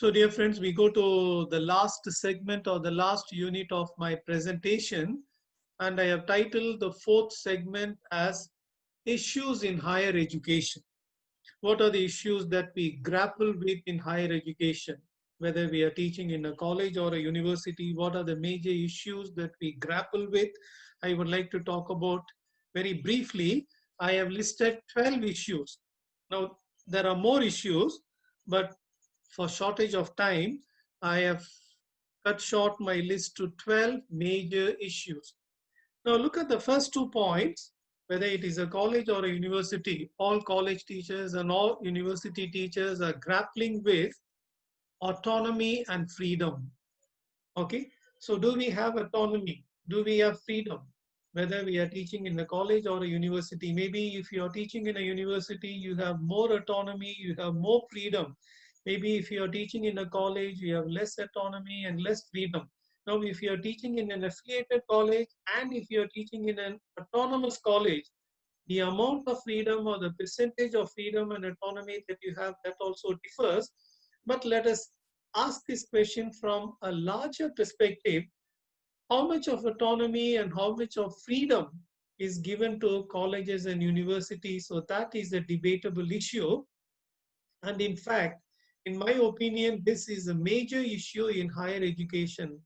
So dear friends, we go to the last segment or the last unit of my presentation, and I have titled the fourth segment as Issues in Higher Education. What are the issues that we grapple with in higher education? Whether we are teaching in a college or a university, what are the major issues that we grapple with? I would like to talk about very briefly. I have listed 12 issues. Now, there are more issues, but for shortage of time, I have cut short my list to 12 major issues. Now look at the first 2 points, whether it is a college or a university, all college teachers and all university teachers are grappling with autonomy and freedom. Okay, so do we have autonomy? Do we have freedom? Whether we are teaching in a college or a university, maybe if you are teaching in a university, you have more autonomy, you have more freedom. Maybe if you are teaching in a college, you have less autonomy and less freedom. Now, if you are teaching in an affiliated college and if you are teaching in an autonomous college, the amount of freedom or the percentage of freedom and autonomy that you have, that also differs. But let us ask this question from a larger perspective. How much of autonomy and how much of freedom is given to colleges and universities? So that is a debatable issue. And in fact, in my opinion, this is a major issue in higher education.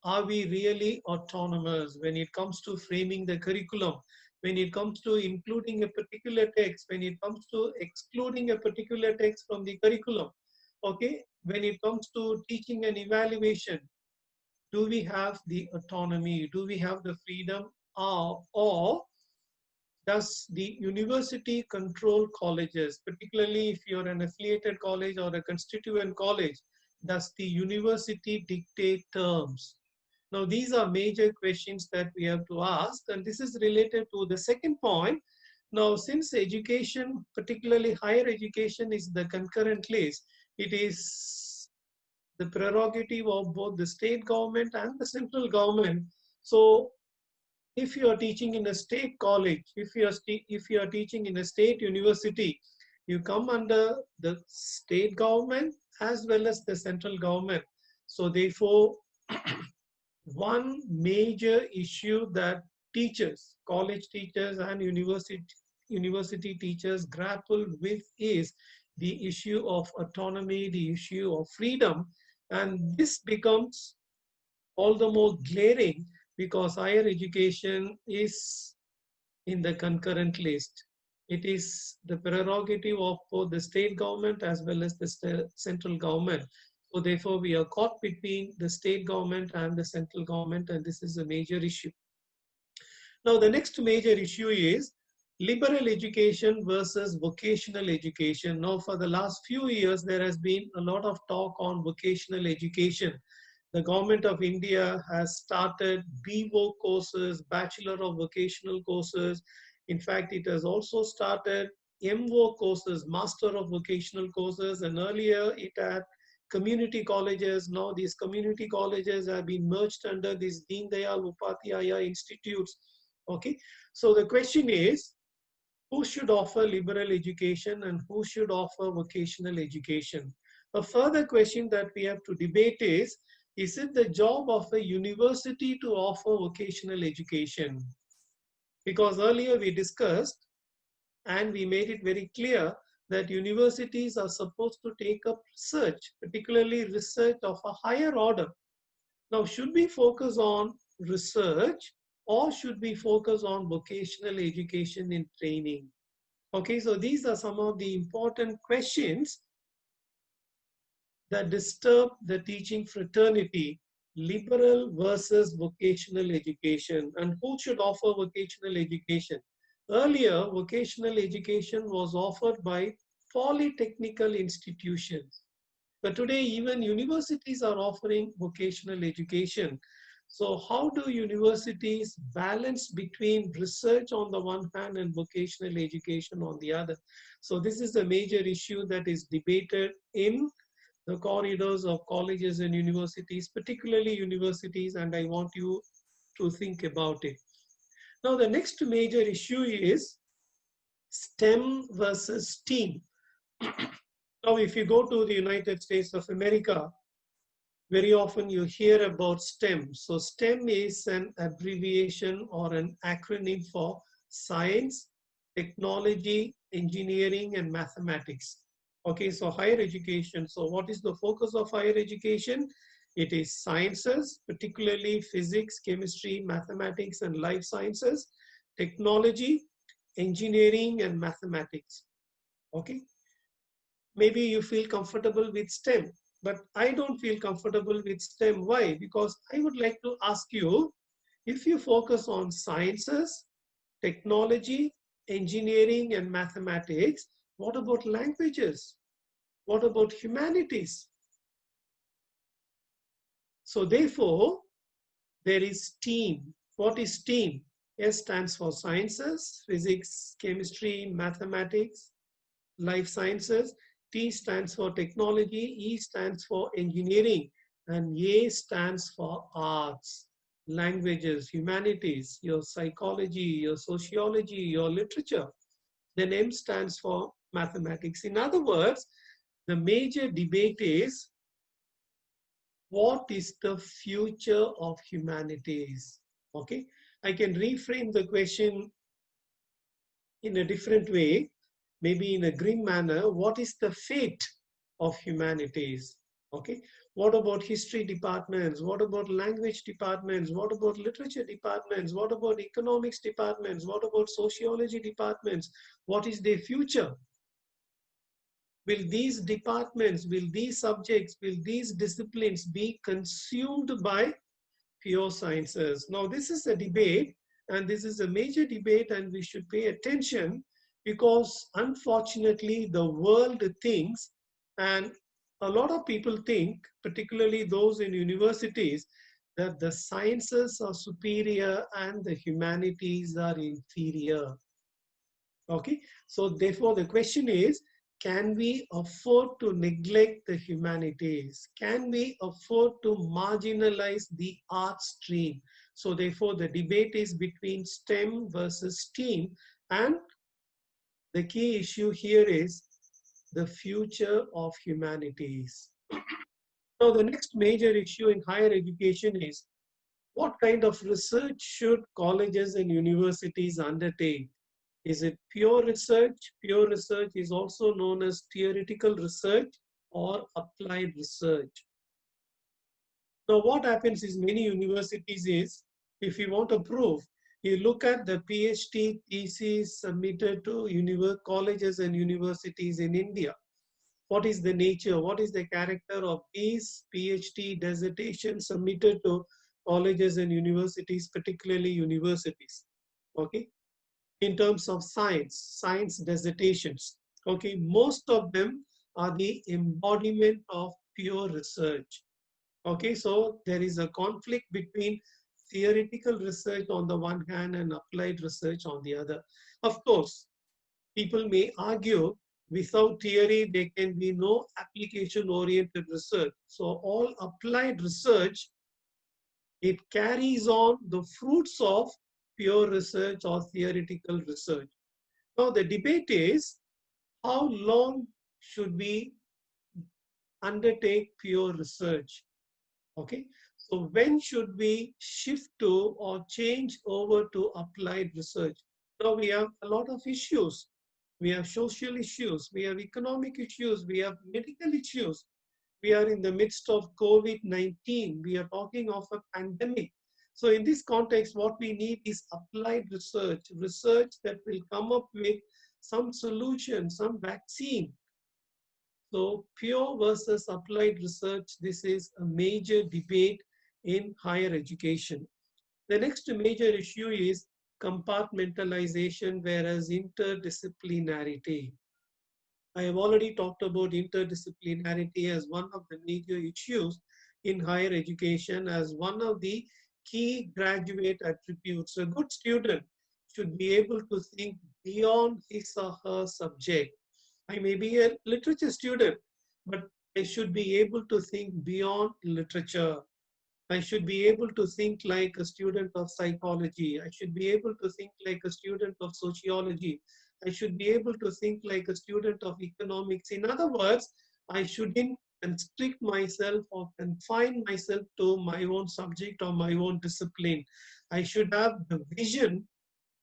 Are we really autonomous when it comes to framing the curriculum, when it comes to including a particular text, when it comes to excluding a particular text from the curriculum? Okay, when it comes to teaching and evaluation, do we have the autonomy? Do we have the freedom? Or does the university control colleges, particularly if you're an affiliated college or a constituent college? Does the university dictate terms? Now, these are major questions that we have to ask, and this is related to the second point. Now, since education, particularly higher education, is the concurrent list, it is the prerogative of both the state government and the central government. So, if you are teaching in a state college, if you are teaching in a state university, you come under the state government as well as the central government. So, therefore, one major issue that teachers, college teachers and university teachers grapple with is the issue of autonomy, the issue of freedom. And this becomes all the more glaring because higher education is in the concurrent list. It is the prerogative of both the state government as well as the central government. So therefore, we are caught between the state government and the central government, and this is a major issue. Now, the next major issue is liberal education versus vocational education. Now, for the last few years, there has been a lot of talk on vocational education. The government of India has started BVOC courses, Bachelor of Vocational courses. In fact, it has also started MVOC courses, Master of Vocational courses, and earlier it had community colleges. Now these community colleges have been merged under these Deen Dayal Upadhyaya institutes. Okay, so the question is, who should offer liberal education and who should offer vocational education? A further question that we have to debate is it the job of a university to offer vocational education? Because earlier we discussed and we made it very clear that universities are supposed to take up research, particularly research of a higher order. Now, should we focus on research or should we focus on vocational education in training? Okay, so these are some of the important questions that disturb the teaching fraternity, liberal versus vocational education, and who should offer vocational education. Earlier, vocational education was offered by polytechnical institutions. But today, even universities are offering vocational education. So how do universities balance between research on the one hand and vocational education on the other? So this is a major issue that is debated in the corridors of colleges and universities, particularly universities, and I want you to think about it. Now, the next major issue is STEM versus STEAM. Now, Now, if you go to the United States of America, very often you hear about STEM. So STEM is an abbreviation or an acronym for science, technology, engineering, and mathematics. Okay, so higher education. So what is the focus of higher education? It is sciences, particularly physics, chemistry, mathematics, and life sciences, technology, engineering, and mathematics. Okay, maybe you feel comfortable with STEM, but I don't feel comfortable with STEM. Why? Because I would like to ask you, if you focus on sciences, technology, engineering, and mathematics, what about languages? What about humanities? So therefore, there is STEAM. What is STEAM? S stands for sciences, physics, chemistry, mathematics, life sciences. T stands for technology, E stands for engineering, and A stands for arts, languages, humanities, your psychology, your sociology, your literature. Then M stands for mathematics. In other words, the major debate is, what is the future of humanities? Okay, I can reframe the question in a different way, maybe in a grim manner. What is the fate of humanities? Okay, what about history departments? What about language departments? What about literature departments? What about economics departments? What about sociology departments? What is their future? Will these departments, will these subjects, will these disciplines be consumed by pure sciences? Now, this is a debate, and this is a major debate, and we should pay attention, because unfortunately, the world thinks, and a lot of people think, particularly those in universities, that the sciences are superior and the humanities are inferior. Okay, so therefore the question is, can we afford to neglect the humanities? Can we afford to marginalize the art stream? So therefore the debate is between STEM versus STEAM, and the key issue here is the future of humanities. Now the next major issue in higher education is, what kind of research should colleges and universities undertake? Is it pure research? Pure research is also known as theoretical research or applied research. Now, what happens is, many universities is, if you want to prove, you look at the PhD thesis submitted to colleges and universities in India. What is the nature? What is the character of these PhD dissertations submitted to colleges and universities, particularly universities? Okay, in terms of science dissertations. Okay, most of them are the embodiment of pure research. Okay, so there is a conflict between theoretical research on the one hand and applied research on the other. Of course, people may argue, without theory, there can be no application-oriented research. So all applied research, it carries on the fruits of pure research or theoretical research. Now the debate is, how long should we undertake pure research? Okay, so when should we shift to or change over to applied research? Now we have a lot of issues. We have social issues, we have economic issues, we have medical issues. We are in the midst of COVID-19. We are talking of a pandemic. So in this context, what we need is applied research, research that will come up with some solution, some vaccine. So pure versus applied research, this is a major debate in higher education. The next major issue is compartmentalization, whereas interdisciplinarity. I have already talked about interdisciplinarity as one of the major issues in higher education, as one of the key graduate attributes. A good student should be able to think beyond his or her subject. I may be a literature student, but I should be able to think beyond literature. I should be able to think like a student of psychology. I should be able to think like a student of sociology. I should be able to think like a student of economics. In other words, I shouldn't constrict myself or confine myself to my own subject or my own discipline. I should have the vision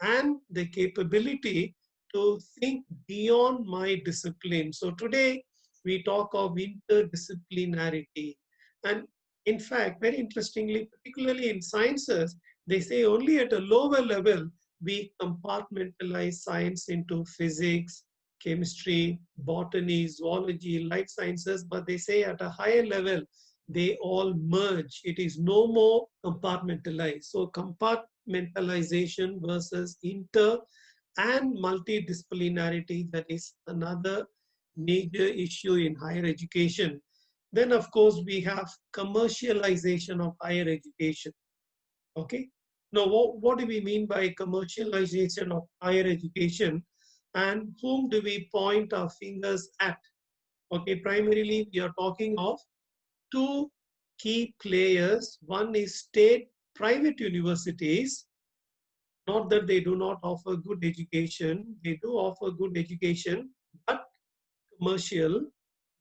and the capability to think beyond my discipline. So today we talk of interdisciplinarity. And in fact, very interestingly, particularly in sciences, they say only at a lower level we compartmentalize science into physics, chemistry, botany, zoology, life sciences, but they say at a higher level they all merge. It is no more compartmentalized. So compartmentalization versus inter and multidisciplinarity, that is another major issue in higher education. Then of course we have commercialization of higher education. Okay. Now what do we mean by commercialization of higher education, and whom do we point our fingers at? Okay, primarily we are talking of two key players. One is state private universities. Not that they do not offer good education, they do offer good education, but commercial.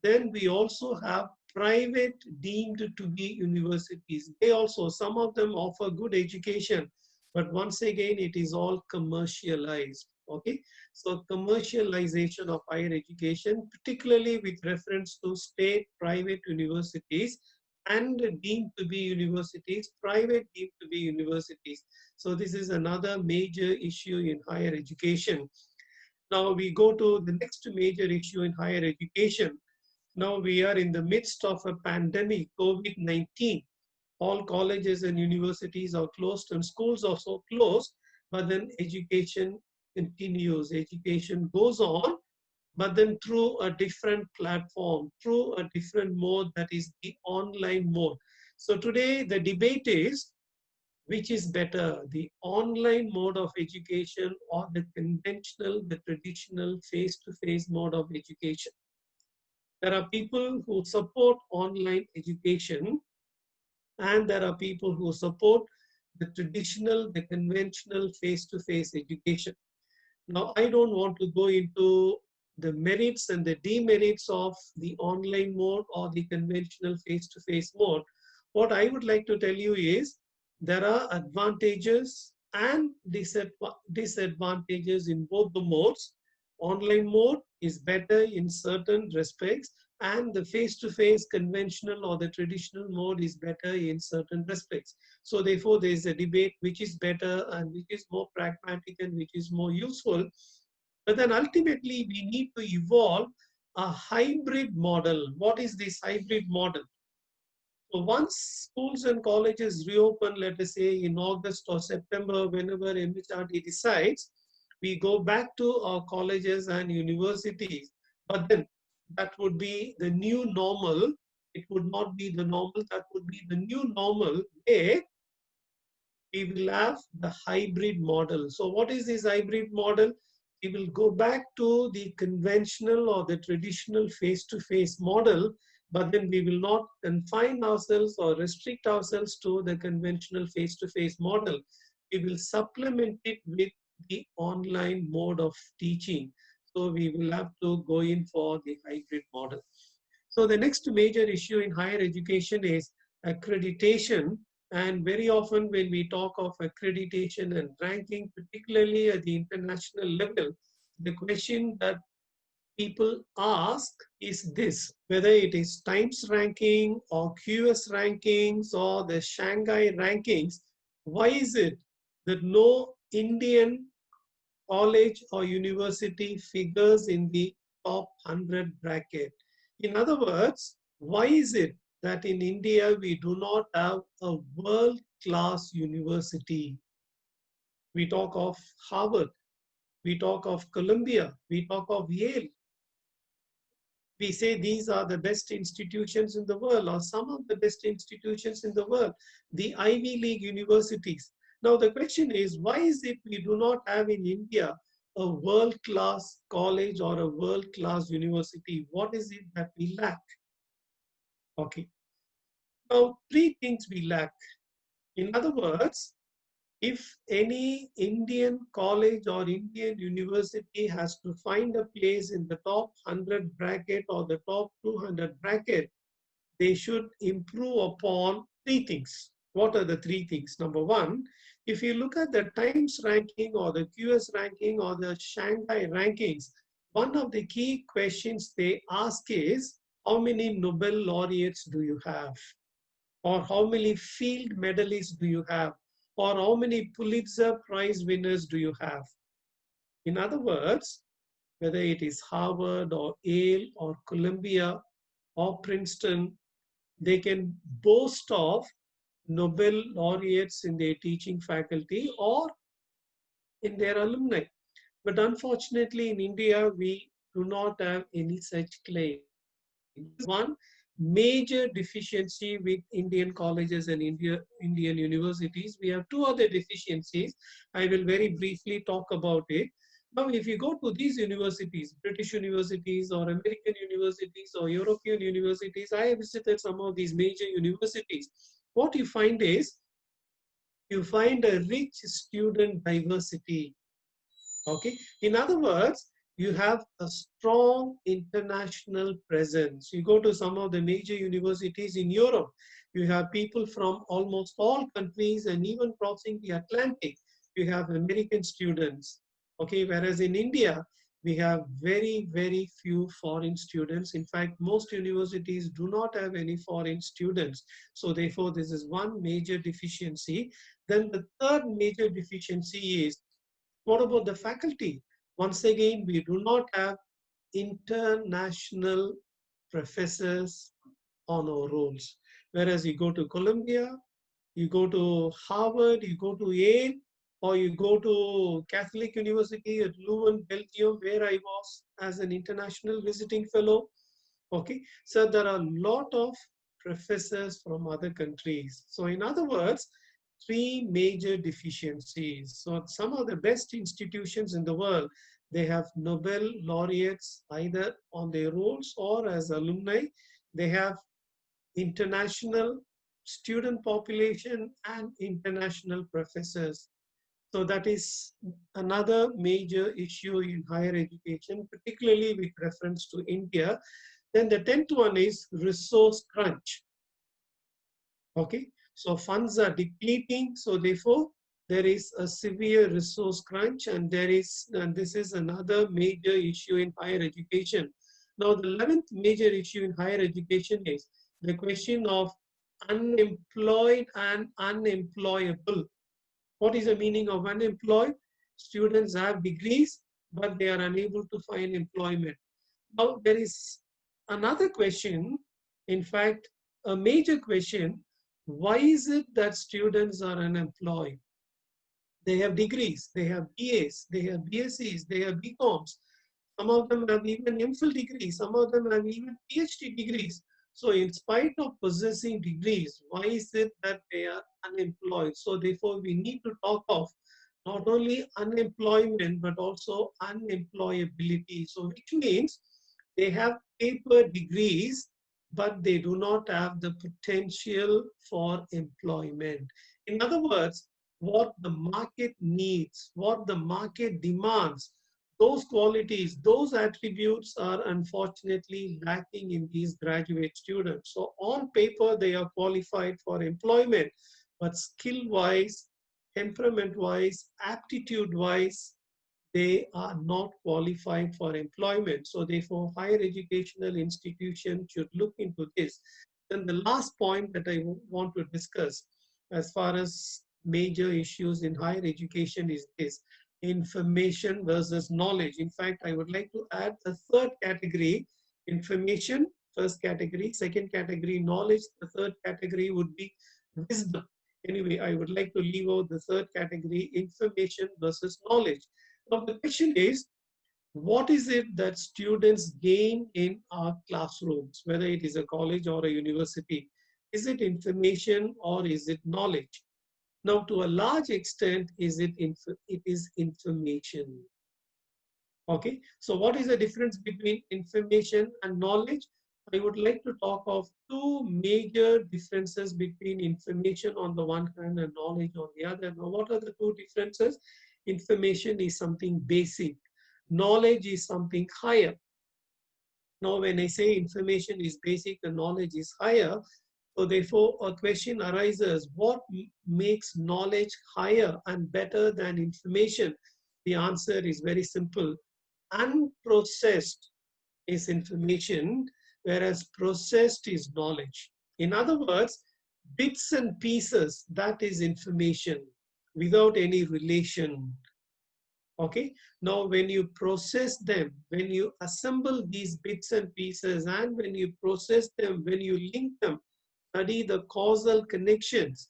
Then we also have private deemed to be universities. They also, some of them offer good education, but once again, it is all commercialized. Okay, so commercialization of higher education, particularly with reference to state private universities and deemed to be universities, private deemed to be universities. So this is another major issue in higher education. Now we go to the next major issue in higher education. Now we are in the midst of a pandemic, COVID-19. All colleges and universities are closed and schools are also closed, but then education continues, education goes on, but then through a different platform, through a different mode, that is the online mode. So today the debate is, which is better, the online mode of education or the conventional, the traditional face-to-face mode of education? There are people who support online education, and there are people who support the traditional, the conventional face-to-face education. Now, I don't want to go into the merits and the demerits of the online mode or the conventional face-to-face mode. What I would like to tell you is there are advantages and disadvantages in both the modes. Online mode is better in certain respects, and the face-to-face conventional or the traditional mode is better in certain respects. So therefore, there is a debate which is better and which is more pragmatic and which is more useful. But then ultimately, we need to evolve a hybrid model. What is this hybrid model? So once schools and colleges reopen, let us say in August or September, whenever MHRD decides, we go back to our colleges and universities. But then that would be the new normal. It would not be the normal, that would be the new normal, where we will have the hybrid model. So what is this hybrid model? We will go back to the conventional or the traditional face-to-face model, but then we will not confine ourselves or restrict ourselves to the conventional face-to-face model. We will supplement it with the online mode of teaching. So we will have to go in for the hybrid model. So the next major issue in higher education is accreditation. And very often when we talk of accreditation and ranking, particularly at the international level, the question that people ask is this: whether it is Times ranking or QS rankings or the Shanghai rankings, why is it that no Indian college or university figures in the top 100 bracket? In other words, why is it that in India we do not have a world-class university? We talk of Harvard, we talk of Columbia, we talk of Yale. We say these are the best institutions in the world, or some of the best institutions in the world, the Ivy League universities. Now the question is, why is it we do not have in India a world-class college or a world-class university? What is it that we lack? Okay. Now, three things we lack. In other words, If any Indian college or Indian university has to find a place in the top 100 bracket or the top 200 bracket, they should improve upon three things. What are the three things? Number one, if you look at the Times ranking or the QS ranking or the Shanghai rankings, one of the key questions they ask is, how many Nobel laureates do you have? Or how many field medalists do you have? Or how many Pulitzer Prize winners do you have? In other words, whether it is Harvard or Yale or Columbia or Princeton, they can boast of Nobel laureates in their teaching faculty or in their alumni. But unfortunately, in India, we do not have any such claim. This is one major deficiency with Indian colleges and Indian universities. We have two other deficiencies. I will very briefly talk about it. Now, if you go to these universities, British universities or American universities or European universities, I have visited some of these major universities. What you find is, you find a rich student diversity. Okay. In other words, you have a strong international presence. You go to some of the major universities in Europe, you have people from almost all countries and even crossing the Atlantic. You have American students. Okay. Whereas in India, we have very, very few foreign students. In fact, most universities do not have any foreign students. So therefore, this is one major deficiency. Then the third major deficiency is, what about the faculty? Once again, we do not have international professors on our rolls. Whereas you go to Columbia, you go to Harvard, you go to Yale, or you go to Catholic University at Leuven, Belgium, where I was as an international visiting fellow. Okay, so there are a lot of professors from other countries. So in other words, three major deficiencies. So some of the best institutions in the world, they have Nobel laureates either on their rolls or as alumni. They have international student population and international professors. So that is another major issue in higher education, particularly with reference to India. Then the 10th one is resource crunch. Okay, so funds are depleting, so therefore there is a severe resource crunch, and this is another major issue in higher education. Now the 11th major issue in higher education is the question of unemployed and unemployable. What is the meaning of unemployed? Students have degrees, but they are unable to find employment. Now, there is another question, in fact, a major question. Why is it that students are unemployed? They have degrees, they have BAs, they have BScs, they have BComs. Some of them have even MPhil degrees, some of them have even PhD degrees. So in spite of possessing degrees, why is it that they are unemployed? So therefore, we need to talk of not only unemployment, but also unemployability. So which means they have paper degrees, but they do not have the potential for employment. In other words, what the market needs, what the market demands, those qualities, those attributes are unfortunately lacking in these graduate students. So on paper, they are qualified for employment, but skill-wise, temperament-wise, aptitude-wise, they are not qualified for employment. So therefore, higher educational institutions should look into this. Then the last point that I want to discuss as far as major issues in higher education is this: information versus knowledge. In fact, I would like to add a third category: information, first category; second category, knowledge; the third category would be wisdom. Anyway, I would like to leave out the third category: information versus knowledge. Now the question is, what is it that students gain in our classrooms, whether it is a college or a university? Is it information or is it knowledge? Now, to a large extent, it is information. Okay, so what is the difference between information and knowledge? I would like to talk of two major differences between information on the one hand and knowledge on the other. Now, what are the two differences? Information is something basic. Knowledge is something higher. Now, when I say information is basic and knowledge is higher, so therefore a question arises, what makes knowledge higher and better than information? The answer is very simple. Unprocessed is information, whereas processed is knowledge. In other words, bits and pieces, that is information without any relation. Okay, now when you process them, when you assemble these bits and pieces, and when you process them, when you link them, study the causal connections,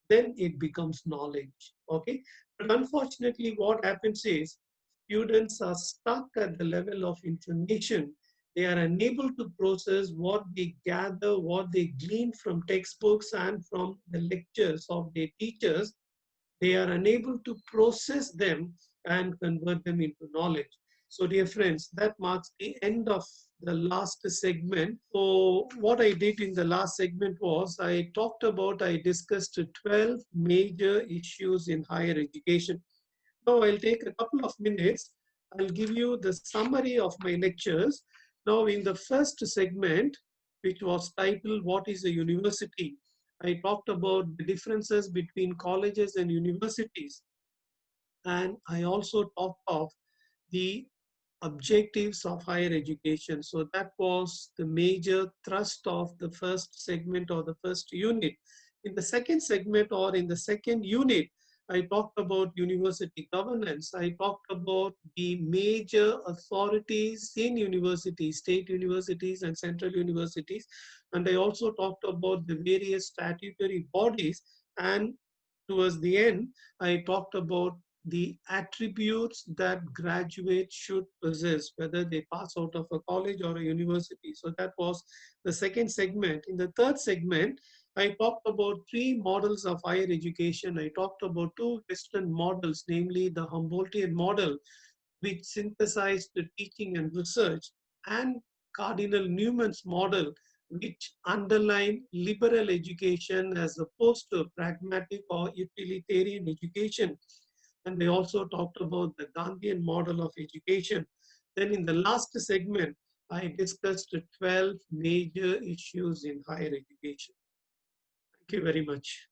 then it becomes knowledge. Okay, but unfortunately what happens is students are stuck at the level of information. They are unable to process what they gather, what they glean from textbooks and from the lectures of their teachers. They are unable to process them and convert them into knowledge. So dear friends, that marks the end of the last segment. So what I did in the last segment was I discussed 12 major issues in higher education. Now I'll take a couple of minutes. I'll give you the summary of my lectures. Now in the first segment, which was titled, What is a University? I talked about the differences between colleges and universities. And I also talked of the objectives of higher education. So that was the major thrust of the first segment or the first unit. In the second segment or in the second unit, I talked about university governance. I talked about the major authorities in universities, state universities and central universities. And I also talked about the various statutory bodies. And towards the end, I talked about the attributes that graduates should possess, whether they pass out of a college or a university. So that was the second segment. In the third segment, I talked about three models of higher education. I talked about two Western models, namely the Humboldtian model, which synthesized the teaching and research, and Cardinal Newman's model, which underlined liberal education as opposed to pragmatic or utilitarian education. And they also talked about the Gandhian model of education. Then in the last segment, I discussed 12 major issues in higher education. Thank you very much.